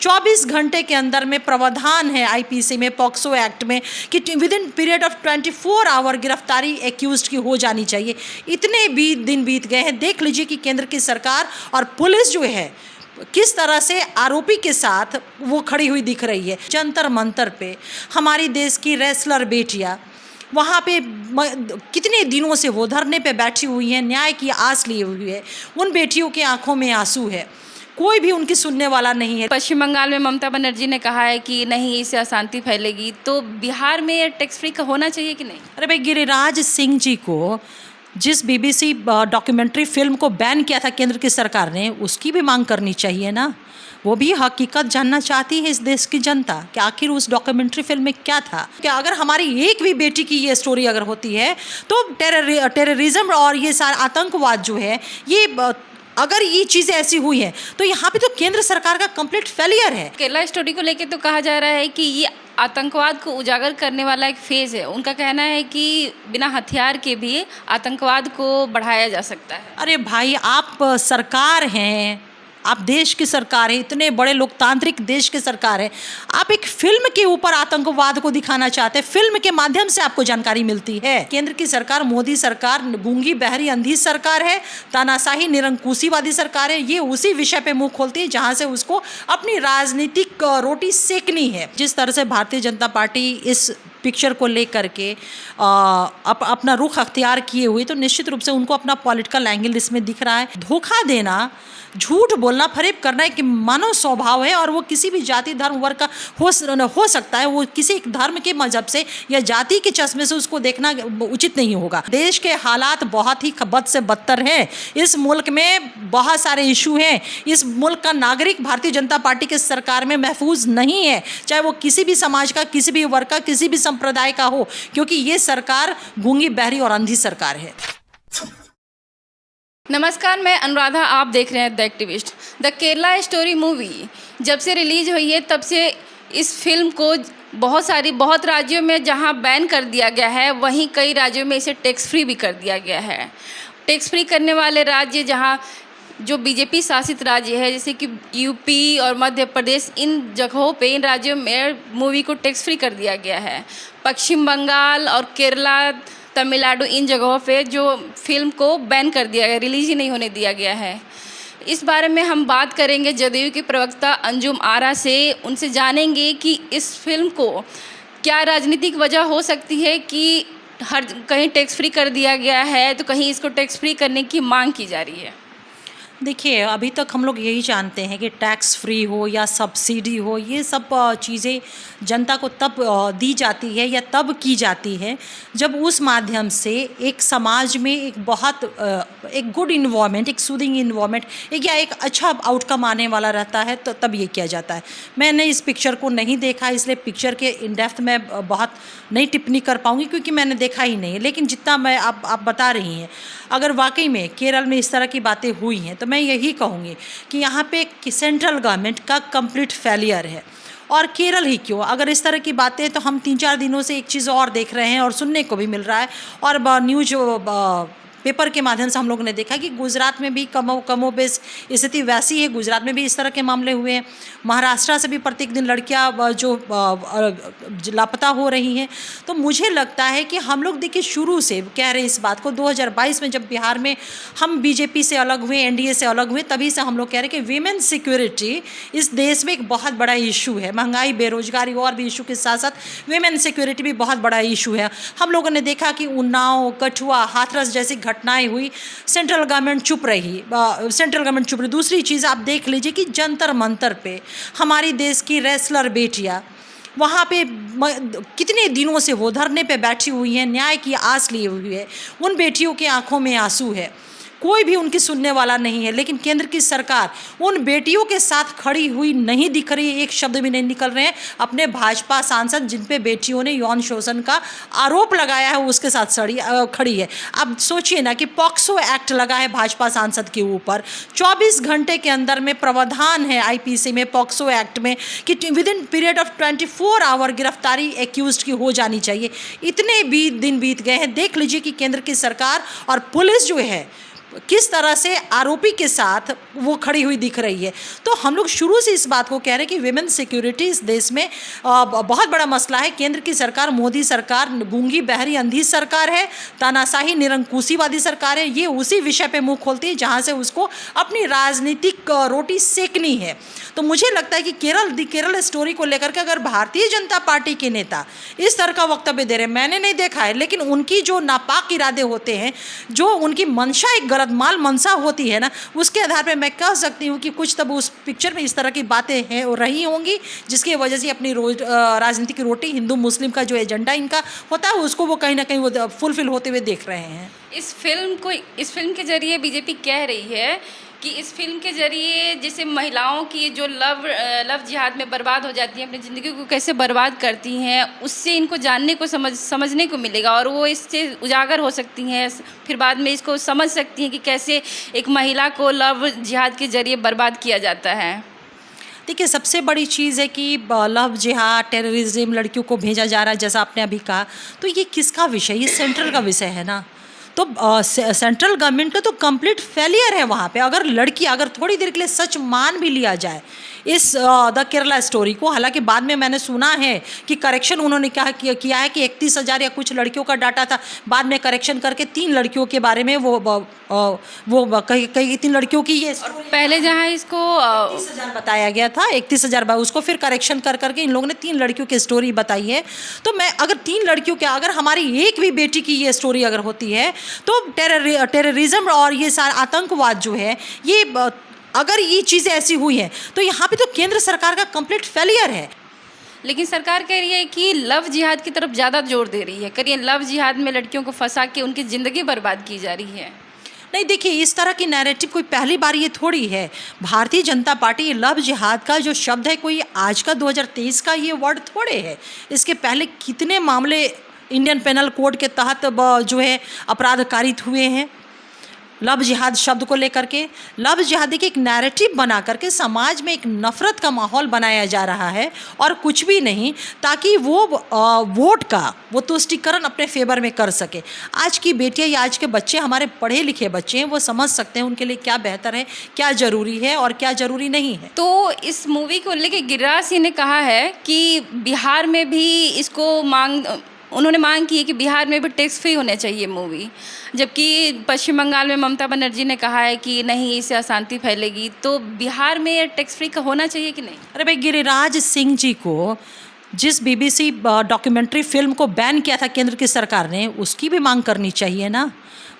24 घंटे के अंदर में प्रावधान है आईपीसी में, पॉक्सो एक्ट में, कि within period of 24 hour गिरफ्तारी एक्यूज्ड की हो जानी चाहिए। इतने दिन बीत गए हैं। देख लीजिए कि केंद्र की सरकार और पुलिस जो है किस तरह से आरोपी के साथ वो खड़ी हुई दिख रही है। जंतर मंतर पे हमारी देश की रेसलर बेटियां वहाँ पे कितने दिनों से वो धरने पे बैठी हुई हैं, न्याय की आस लिए हुई है। उन बेटियों की आंखों में आंसू है, कोई भी उनकी सुनने वाला नहीं है। पश्चिम बंगाल में ममता बनर्जी ने कहा है कि नहीं, इससे अशांति फैलेगी, तो बिहार में टैक्स फ्री होना चाहिए कि नहीं? अरे भाई, गिरिराज सिंह जी को जिस बीबीसी डॉक्यूमेंट्री फिल्म को बैन किया था केंद्र की सरकार ने, उसकी भी मांग करनी चाहिए ना। वो भी हकीकत जानना चाहती है इस देश की जनता कि आखिर उस डॉक्यूमेंट्री फिल्म में क्या था। क्या अगर हमारी एक भी बेटी की ये स्टोरी अगर होती है तो टेररिज्म और ये सारा आतंकवाद जो है, ये अगर ये चीज़ें ऐसी हुई हैं तो यहाँ पे तो केंद्र सरकार का कंप्लीट फेलियर है। केरला स्टोरी को लेकर तो कहा जा रहा है कि ये आतंकवाद को उजागर करने वाला एक फेज़ है। उनका कहना है कि बिना हथियार के भी आतंकवाद को बढ़ाया जा सकता है। अरे भाई, आप सरकार हैं, आप देश की सरकार है, इतने बड़े लोकतांत्रिक देश की सरकार है, आप एक फिल्म के ऊपर आतंकवाद को दिखाना चाहते हैं। फिल्म के माध्यम से आपको जानकारी मिलती है। केंद्र की सरकार, मोदी सरकार गूंगी बहरी अंधी सरकार है, तानाशाही निरंकुशीवादी सरकार है। ये उसी विषय पे मुंह खोलती है जहां से उसको अपनी राजनीतिक रोटी सेकनी है। जिस तरह से भारतीय जनता पार्टी इस पिक्चर को लेकर के अपना रुख अख्तियार किए हुए, तो निश्चित रूप से उनको अपना पॉलिटिकल एंगल इसमें दिख रहा है। धोखा देना, झूठ बोलना, फरेब करना एक मानव स्वभाव है और वो किसी भी जाति धर्म वर्ग का हो सकता है। वो किसी एक धर्म के मजहब से या जाति के चश्मे से उसको देखना उचित नहीं होगा। देश के हालात बहुत ही बद से बदतर हैं। इस मुल्क में बहुत सारे इशू हैं। इस मुल्क का नागरिक भारतीय जनता पार्टी के सरकार में महफूज नहीं है, चाहे वो किसी भी समाज का, किसी भी वर्ग का, किसी भी संप्रदाय का हो, क्योंकि ये सरकार गूंगी बहरी और अंधी सरकार है। नमस्कार, मैं अनुराधा, आप देख रहे हैं the activist. The Kerala story movie जब से रिलीज हुई है तब से इस फिल्म को बहुत राज्यों में जहां बैन कर दिया गया है, वहीं कई राज्यों में इसे टैक्स फ्री भी कर दिया गया है। टैक्स फ्री करने वाले राज्य जहां जो बीजेपी शासित राज्य है, जैसे कि यूपी और मध्य प्रदेश, इन जगहों पे, इन राज्यों में मूवी को टैक्स फ्री कर दिया गया है। पश्चिम बंगाल और केरला, तमिलनाडु, इन जगहों पे जो फिल्म को बैन कर दिया गया, रिलीज ही नहीं होने दिया गया है। इस बारे में हम बात करेंगे जदयू की प्रवक्ता अंजुम आरा से। उनसे जानेंगे कि इस फिल्म को क्या राजनीतिक वजह हो सकती है कि हर कहीं टैक्स फ्री कर दिया गया है तो कहीं इसको टैक्स फ्री करने की मांग की जा रही है। देखिए, अभी तक हम लोग यही जानते हैं कि टैक्स फ्री हो या सब्सिडी हो, ये सब चीज़ें जनता को तब दी जाती है या तब की जाती है जब उस माध्यम से एक समाज में एक गुड इन्वायरमेंट, एक सूदिंग इन्वायरमेंट, एक अच्छा आउटकम आने वाला रहता है, तो तब ये किया जाता है। मैंने इस पिक्चर को नहीं देखा, इसलिए पिक्चर के इन डेप्थ में बहुत नहीं टिप्पणी कर पाऊँगी क्योंकि मैंने देखा ही नहीं। लेकिन जितना मैं आप बता रही हैं, अगर वाकई में केरल में इस तरह की बातें हुई हैं तो मैं यही कहूँगी कि यहाँ पे सेंट्रल गवर्नमेंट का कंप्लीट फेलियर है। और केरल ही क्यों, अगर इस तरह की बातें, तो हम 3-4 दिनों से एक चीज़ और देख रहे हैं और सुनने को भी मिल रहा है, और न्यूज़ पेपर के माध्यम से हम लोगों ने देखा कि गुजरात में भी कमोबेश स्थिति वैसी है। गुजरात में भी इस तरह के मामले हुए हैं। महाराष्ट्र से भी प्रत्येक दिन लड़कियां जो लापता हो रही हैं। तो मुझे लगता है कि हम लोग देखिए शुरू से कह रहे हैं इस बात को। 2022 में जब बिहार में हम बीजेपी से अलग हुए, एनडीए से अलग हुए, तभी से हम लोग कह रहे हैं कि वीमेन सिक्योरिटी इस देश में एक बहुत बड़ा इशू है। महंगाई, बेरोजगारी और भी इशू के साथ साथ वीमेन सिक्योरिटी भी बहुत बड़ा इशू है। हम लोगों ने देखा कि उन्नाव, कठुआ, हाथरस जैसी घटनाएं हुई, सेंट्रल गवर्नमेंट चुप रही। दूसरी चीज़ आप देख लीजिए कि जंतर मंतर पे हमारी देश की रेसलर बेटियां वहाँ पे कितने दिनों से वो धरने पे बैठी हुई हैं, न्याय की आस लिए हुई है। उन बेटियों की आंखों में आंसू है, कोई भी उनकी सुनने वाला नहीं है। लेकिन केंद्र की सरकार उन बेटियों के साथ खड़ी हुई नहीं दिख रही है, एक शब्द भी नहीं निकल रहे हैं। अपने भाजपा सांसद जिन पे बेटियों ने यौन शोषण का आरोप लगाया है उसके साथ खड़ी है। अब सोचिए ना कि पॉक्सो एक्ट लगा है भाजपा सांसद के ऊपर, 24 घंटे के अंदर में प्रावधान है आईपीसी में, पॉक्सो एक्ट में, कि within period of 24 hour गिरफ्तारी एक्यूज्ड की हो जानी चाहिए। इतने दिन बीत गए हैं। देख लीजिए कि केंद्र की सरकार और पुलिस जो है किस तरह से आरोपी के साथ वो खड़ी हुई दिख रही है। तो हम लोग शुरू से इस बात को कह रहे हैं कि विमेन सिक्योरिटी इस देश में बहुत बड़ा मसला है। केंद्र की सरकार, मोदी सरकार गूंगी बहरी अंधी सरकार है, तानाशाही निरंकुशीवादी सरकार है। ये उसी विषय पे मुंह खोलती है जहाँ से उसको अपनी राजनीतिक रोटी सेकनी है। तो मुझे लगता है कि केरल स्टोरी को लेकर के अगर भारतीय जनता पार्टी के नेता इस तरह का वक्तव्य दे रहे हैं, मैंने नहीं देखा है, लेकिन उनकी जो नापाक इरादे होते हैं, जो उनकी मंशा एक गलतमाल मंशा होती है ना, उसके आधार पर मैं कह सकती हूँ कि कुछ तब उस पिक्चर में इस तरह की बातें हैं रही होंगी जिसकी वजह से अपनी राजनीति की रोटी, हिंदू मुस्लिम का जो एजेंडा इनका होता है उसको वो कहीं ना कहीं वो फुलफिल होते हुए देख रहे हैं। इस फिल्म के जरिए बीजेपी कह रही है कि इस फिल्म के जरिए जैसे महिलाओं की जो लव जिहाद में बर्बाद हो जाती हैं, अपनी ज़िंदगी को कैसे बर्बाद करती हैं, उससे इनको जानने को समझने को मिलेगा और वो इससे उजागर हो सकती हैं। फिर बाद में इसको समझ सकती हैं कि कैसे एक महिला को लव जिहाद के जरिए बर्बाद किया जाता है। देखिए, सबसे बड़ी चीज़ है कि लव जिहाद, टेररिज्म, लड़कियों को भेजा जा रहा है, जैसा आपने अभी कहा, तो ये किसका विषय? ये सेंट्रल का विषय है ना। तो सेंट्रल गवर्नमेंट का तो कंप्लीट फेलियर है वहाँ पे। अगर थोड़ी देर के लिए सच मान भी लिया जाए इस द केरला स्टोरी को, हालांकि बाद में मैंने सुना है कि करेक्शन उन्होंने किया है कि 31,000 या कुछ लड़कियों का डाटा था, बाद में करेक्शन करके 3 लड़कियों के बारे में वो कई 3 लड़कियों की ये पहले जहाँ इसको 31,000 बताया गया था, 31,000 उसको फिर करेक्शन करके इन लोगों ने 3 लड़कियों की स्टोरी बताई है। तो मैं अगर 3 लड़कियों के, अगर हमारी एक भी बेटी की ये स्टोरी अगर होती है तो टेररिज्म और ये सारा आतंकवाद जो है, ये अगर ये चीज़ें ऐसी हुई हैं तो यहाँ पे तो केंद्र सरकार का कंप्लीट फेलियर है। लेकिन सरकार कह रही है कि लव जिहाद की तरफ ज़्यादा जोर दे रही है। करिए, लव जिहाद में लड़कियों को फंसा के उनकी ज़िंदगी बर्बाद की जा रही है। नहीं, देखिए, इस तरह की नैरेटिव कोई पहली बार ये थोड़ी है। भारतीय जनता पार्टी लव जिहाद का जो शब्द है, कोई आज का 2023 का ये वर्ड थोड़े है। इसके पहले कितने मामले इंडियन पेनल कोड के तहत जो है अपराध कारित हुए हैं लव जिहाद शब्द को लेकर के। लव जिहादी की एक नैरेटिव बना करके समाज में एक नफ़रत का माहौल बनाया जा रहा है और कुछ भी नहीं, ताकि वो वोट का वो तुष्टीकरण अपने फेवर में कर सके। आज की बेटियां या आज के बच्चे, हमारे पढ़े लिखे बच्चे हैं, वो समझ सकते हैं उनके लिए क्या बेहतर है, क्या ज़रूरी है और क्या ज़रूरी नहीं है। तो इस मूवी को लेकर गिरिराज सिंह ने कहा है कि बिहार में भी इसको उन्होंने मांग की है कि बिहार में भी टैक्स फ्री होने चाहिए मूवी, जबकि पश्चिम बंगाल में ममता बनर्जी ने कहा है कि नहीं, इससे अशांति फैलेगी। तो बिहार में टैक्स फ्री का होना चाहिए कि नहीं? अरे भाई, गिरिराज सिंह जी को जिस BBC डॉक्यूमेंट्री फिल्म को बैन किया था केंद्र की सरकार ने, उसकी भी मांग करनी चाहिए ना।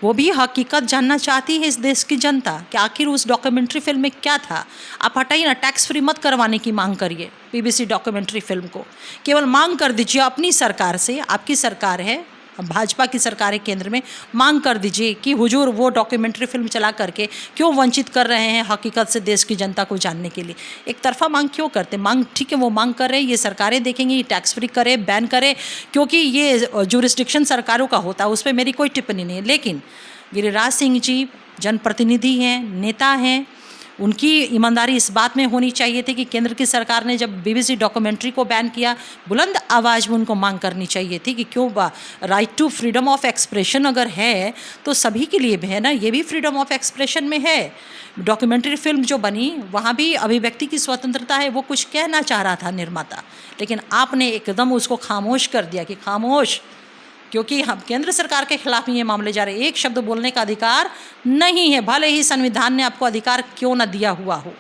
वो भी हकीकत जानना चाहती है इस देश की जनता कि आखिर उस डॉक्यूमेंट्री फिल्म में क्या था। आप हटाइए ना, टैक्स फ्री मत करवाने की मांग करिए BBC डॉक्यूमेंट्री फिल्म को, केवल मांग कर दीजिए अपनी सरकार से। आपकी सरकार है, भाजपा की सरकार है केंद्र में, मांग कर दीजिए कि हुजूर वो डॉक्यूमेंट्री फिल्म चला करके क्यों वंचित कर रहे हैं हकीकत से देश की जनता को जानने के लिए। एक तरफा मांग क्यों करते? मांग ठीक है, वो मांग कर रहे हैं, ये सरकारें देखेंगी, टैक्स फ्री करे, बैन करे, क्योंकि ये जुरिस्डिक्शन सरकारों का होता है, उस पर मेरी कोई टिप्पणी नहीं है। लेकिन गिरिराज सिंह जी जनप्रतिनिधि हैं, नेता हैं, उनकी ईमानदारी इस बात में होनी चाहिए थी कि केंद्र की सरकार ने जब BBC डॉक्यूमेंट्री को बैन किया, बुलंद आवाज़ में उनको मांग करनी चाहिए थी कि क्यों right to freedom of expression अगर है तो सभी के लिए भी है ना, ये भी फ्रीडम ऑफ एक्सप्रेशन में है। डॉक्यूमेंट्री फिल्म जो बनी वहाँ भी अभिव्यक्ति की स्वतंत्रता है, वो कुछ कहना चाह रहा था निर्माता, लेकिन आपने एकदम उसको खामोश कर दिया कि खामोश, क्योंकि हम केंद्र सरकार के खिलाफ ये मामले जा रहे हैं। एक शब्द बोलने का अधिकार नहीं है, भले ही संविधान ने आपको अधिकार क्यों न दिया हुआ हो।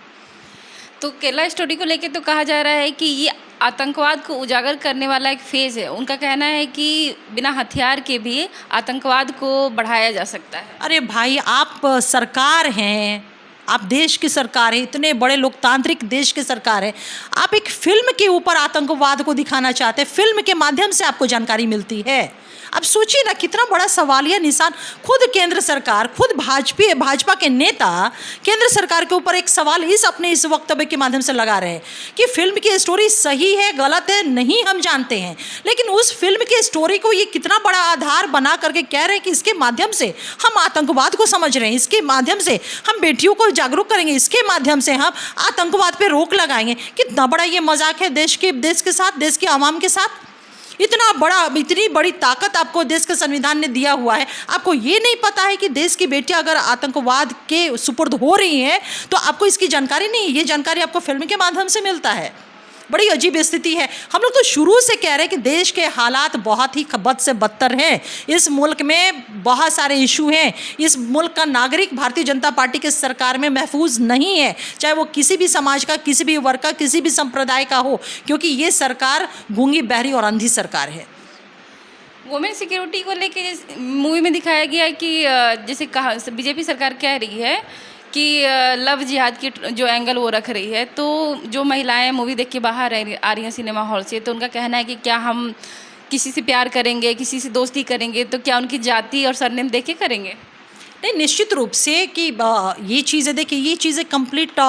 तो केरला स्टोरी को लेकर तो कहा जा रहा है कि ये आतंकवाद को उजागर करने वाला एक फेज़ है। उनका कहना है कि बिना हथियार के भी आतंकवाद को बढ़ाया जा सकता है। अरे भाई, आप सरकार हैं, आप देश की सरकार है, इतने बड़े लोकतांत्रिक देश की सरकार है, आप एक फिल्म के ऊपर आतंकवाद को दिखाना चाहते हैं, फिल्म के माध्यम से आपको जानकारी मिलती है। अब सोचिए ना, कितना बड़ा सवालिया निशान खुद केंद्र सरकार, खुद भाजपा के नेता केंद्र सरकार के ऊपर एक सवाल अपने इस वक्तव्य के माध्यम से लगा रहे हैं कि फिल्म की स्टोरी सही है गलत है नहीं हम जानते हैं, लेकिन उस फिल्म की स्टोरी को ये कितना बड़ा आधार बना करके कह रहे हैं कि इसके माध्यम से हम आतंकवाद को समझ रहे हैं, इसके माध्यम से हम बेटियों को जागरूक करेंगे, इसके माध्यम से हम आतंकवाद पे रोक लगाएंगे। कितना बड़ा ये मजाक है देश के साथ, देश के आवाम के साथ। इतनी बड़ी ताकत आपको देश के संविधान ने दिया हुआ है, आपको ये नहीं पता है कि देश की बेटियां अगर आतंकवाद के सुपुर्द हो रही हैं तो आपको इसकी जानकारी नहीं है। ये जानकारी आपको फिल्म के माध्यम से मिलता है। बड़ी अजीब स्थिति है। हम लोग तो शुरू से कह रहे हैं कि देश के हालात बहुत ही बद से बदतर हैं। इस मुल्क में बहुत सारे इशू हैं। इस मुल्क का नागरिक भारतीय जनता पार्टी के सरकार में महफूज नहीं है, चाहे वो किसी भी समाज का, किसी भी वर्ग का, किसी भी संप्रदाय का हो, क्योंकि ये सरकार गूंगी, बहरी और अंधी सरकार है। वुमेन सिक्योरिटी को लेके मूवी में दिखाया गया है कि जैसे कहा बीजेपी सरकार कह रही है कि लव जिहाद की जो एंगल वो रख रही है, तो जो महिलाएं मूवी देख के बाहर आ रही हैं सिनेमा हॉल से, तो उनका कहना है कि क्या हम किसी से प्यार करेंगे, किसी से दोस्ती करेंगे तो क्या उनकी जाति और सरनेम देख के करेंगे? नहीं, निश्चित रूप से कि ये चीज़ें देखिए, ये चीज़ें कंप्लीट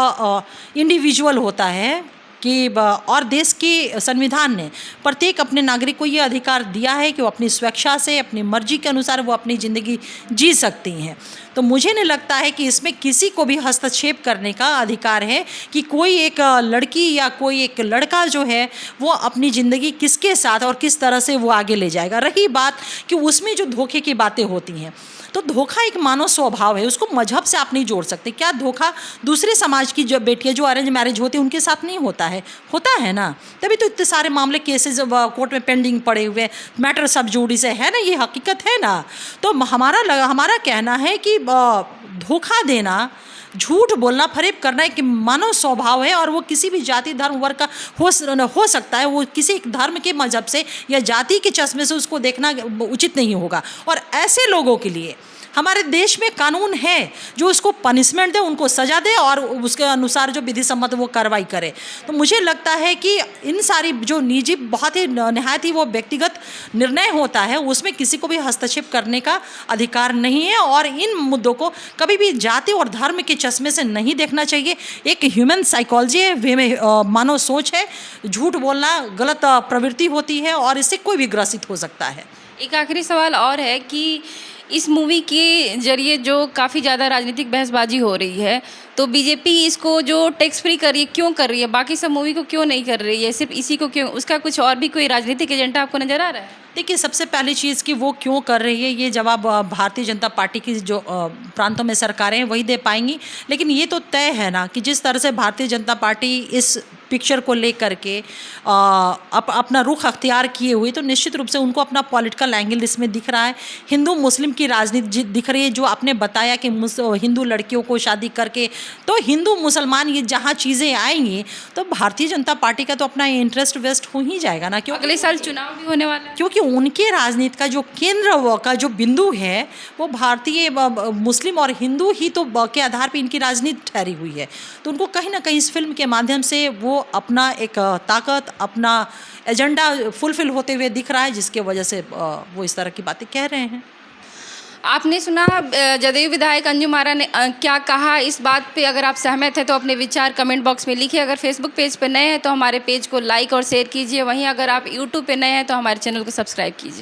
इंडिविजुअल होता है कि और देश के संविधान ने प्रत्येक अपने नागरिक को ये अधिकार दिया है कि वो अपनी स्वेच्छा से, अपनी मर्जी के अनुसार वो अपनी ज़िंदगी जी सकती हैं। तो मुझे नहीं लगता है कि इसमें किसी को भी हस्तक्षेप करने का अधिकार है कि कोई एक लड़की या कोई एक लड़का जो है वो अपनी ज़िंदगी किसके साथ और किस तरह से वो आगे ले जाएगा। रही बात कि उसमें जो धोखे की बातें होती हैं, तो धोखा एक मानव स्वभाव है, उसको मजहब से आप नहीं जोड़ सकते। क्या धोखा दूसरे समाज की जो बेटियां जो अरेंज मैरिज होती है उनके साथ नहीं होता है ना? तभी तो इतने सारे मामले केसेस कोर्ट में पेंडिंग पड़े हुए, मैटर सब जुडिस है ना, ये हकीकत है ना। तो हमारा कहना है कि धोखा देना, झूठ बोलना, फरेब करना एक मानव स्वभाव है और वो किसी भी जाति, धर्म, वर्ग का हो सकता है। वो किसी एक धर्म के, मजहब से या जाति के चश्मे से उसको देखना उचित नहीं होगा। और ऐसे लोगों के लिए हमारे देश में कानून है जो उसको पनिशमेंट दे, उनको सज़ा दे और उसके अनुसार जो विधि सम्मत वो कार्रवाई करे। तो मुझे लगता है कि इन सारी जो निजी, बहुत ही निहायत ही वो व्यक्तिगत निर्णय होता है, उसमें किसी को भी हस्तक्षेप करने का अधिकार नहीं है और इन मुद्दों को कभी भी जाति और धर्म के चश्मे से नहीं देखना चाहिए। एक ह्यूमन साइकोलॉजी है, वे में मानव सोच है। झूठ बोलना गलत प्रवृत्ति होती है और इससे कोई भी ग्रसित हो सकता है। एक आखिरी सवाल और है कि इस मूवी के जरिए जो काफ़ी ज़्यादा राजनीतिक बहसबाजी हो रही है, तो बीजेपी इसको जो टैक्स फ्री कर रही है क्यों कर रही है, बाकी सब मूवी को क्यों नहीं कर रही है, सिर्फ इसी को क्यों? उसका कुछ और भी कोई राजनीतिक एजेंडा आपको नज़र आ रहा है? देखिए, सबसे पहली चीज़ कि वो क्यों कर रही है ये जवाब भारतीय जनता पार्टी की जो प्रांतों में सरकारें हैं वही दे पाएंगी। लेकिन ये तो तय है ना कि जिस तरह से भारतीय जनता पार्टी इस पिक्चर को लेकर के अपना रुख अख्तियार किए हुए, तो निश्चित रूप से उनको अपना पॉलिटिकल एंगल इसमें दिख रहा है। हिंदू मुस्लिम की राजनीति दिख रही है। जो आपने बताया कि हिंदू लड़कियों को शादी करके, तो हिंदू मुसलमान ये जहाँ चीज़ें आएंगी तो भारतीय जनता पार्टी का तो अपना इंटरेस्ट वेस्ट हो ही जाएगा ना। क्यों? अगले साल चुनाव भी होने वाला है। क्योंकि उनके राजनीति का जो केंद्र का जो बिंदु है वो भारतीय मुस्लिम और हिंदू ही तो के आधार पर इनकी राजनीति ठहरी हुई है। तो उनको कहीं ना कहीं इस फिल्म के माध्यम से वो अपना एक ताकत, अपना एजेंडा फुलफिल होते हुए दिख रहा है, जिसके वजह से वो इस तरह की बातें कह रहे हैं। आपने सुना जदयू विधायक अंजुम आरा ने क्या कहा, इस बात पे अगर आप सहमत हैं तो अपने विचार कमेंट बॉक्स में लिखिए। अगर फेसबुक पेज पे नए हैं तो हमारे पेज को लाइक और शेयर कीजिए। वहीं अगर आप यूट्यूब पे नए हैं तो हमारे चैनल को सब्सक्राइब कीजिए।